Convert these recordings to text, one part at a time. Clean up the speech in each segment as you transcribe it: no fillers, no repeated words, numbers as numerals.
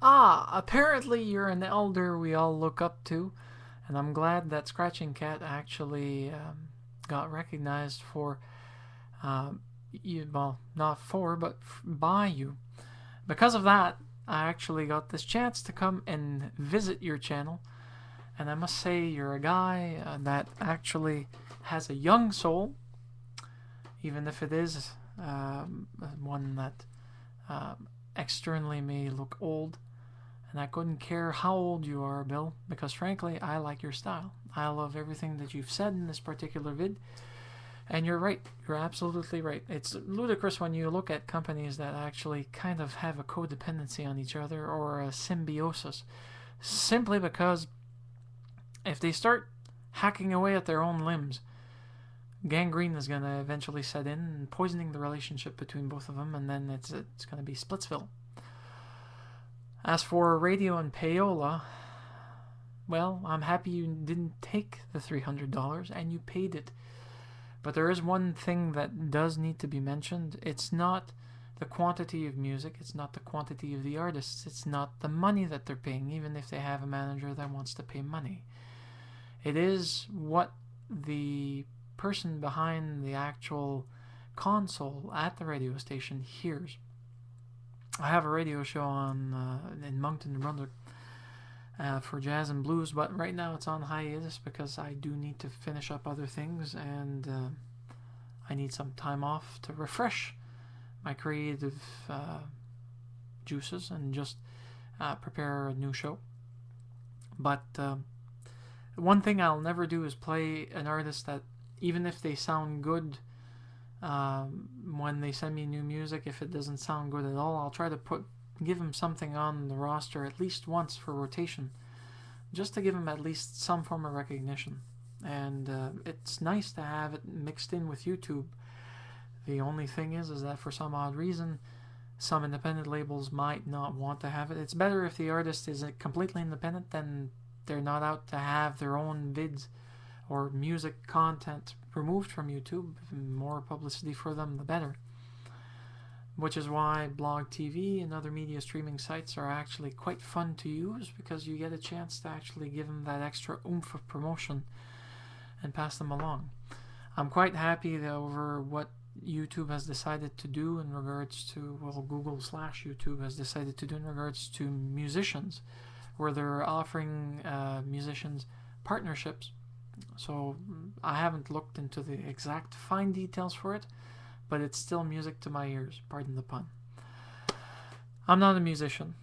Ah, apparently you're an elder we all look up to, and I'm glad that Scratching Cat actually got recognized for, you, well, not for, but by you. Because of that, I actually got this chance to come and visit your channel, and I must say you're a guy that actually has a young soul, even if it is one that externally may look old. And I couldn't care how old you are, Bill, because frankly, I like your style. I love everything that you've said in this particular vid. And you're right. You're absolutely right. It's ludicrous when you look at companies that actually kind of have a codependency on each other or a symbiosis. Simply because if they start hacking away at their own limbs, gangrene is going to eventually set in, poisoning the relationship between both of them, and then it's going to be Splitsville. As for radio and payola, well, I'm happy you didn't take the $300 and you paid it. But there is one thing that does need to be mentioned. It's not the quantity of music, it's not the quantity of the artists, it's not the money that they're paying, even if they have a manager that wants to pay money. It is what the person behind the actual console at the radio station hears. I have a radio show on in Moncton, New Brunswick, for jazz and blues, but right now it's on hiatus because I do need to finish up other things, and I need some time off to refresh my creative juices and just prepare a new show. But one thing I'll never do is play an artist that, even if they sound good, when they send me new music, if it doesn't sound good at all, I'll try to give them something on the roster at least once for rotation, just to give them at least some form of recognition. And it's nice to have it mixed in with YouTube. The only thing is that for some odd reason, some independent labels might not want to have it. It's better if the artist is completely independent, then they're not out to have their own vids or music content removed from YouTube. The more publicity for them, the better. Which is why Blog TV and other media streaming sites are actually quite fun to use, because you get a chance to actually give them that extra oomph of promotion and pass them along. I'm quite happy over what YouTube has decided to do in regards to, well, Google/YouTube has decided to do in regards to musicians, where they're offering musicians partnerships. So I haven't looked into the exact fine details for it, but it's still music to my ears, pardon the pun. I'm not a musician.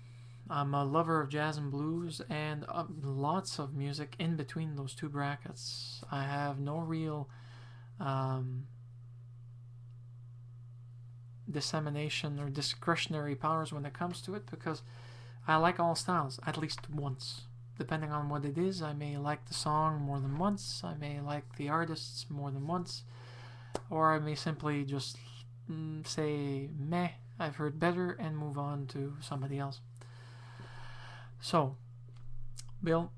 I'm a lover of jazz and blues and lots of music in between those two brackets. I have no real dissemination or discretionary powers when it comes to it, because I like all styles at least once. Depending on what it is, I may like the song more than once, I may like the artists more than once, or I may simply just say, meh, I've heard better, and move on to somebody else. So, Bill,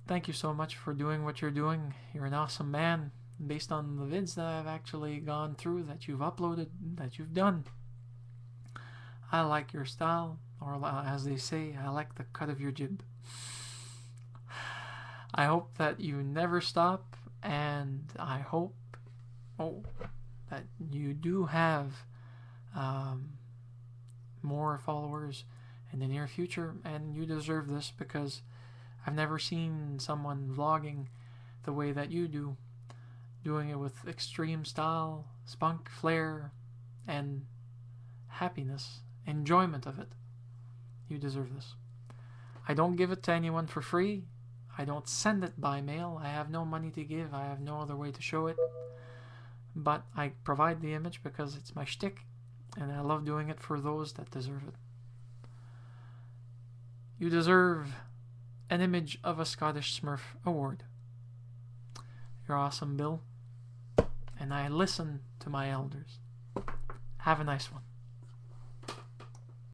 thank you so much for doing what you're doing. You're an awesome man. Based on the vids that I've actually gone through, that you've uploaded, that you've done, I like your style, or as they say, I like the cut of your jib. I hope that you never stop, and I hope that you do have more followers in the near future, and you deserve this, because I've never seen someone vlogging the way that you do, doing it with extreme style, spunk, flair, and happiness, enjoyment of it. You deserve this. I don't give it to anyone for free. I don't send it by mail. I have no money to give. I have no other way to show it. But I provide the image because it's my shtick, and I love doing it for those that deserve it. You deserve an Image of a Scottish Smurf award. You're awesome, Bill. And I listen to my elders. Have a nice one.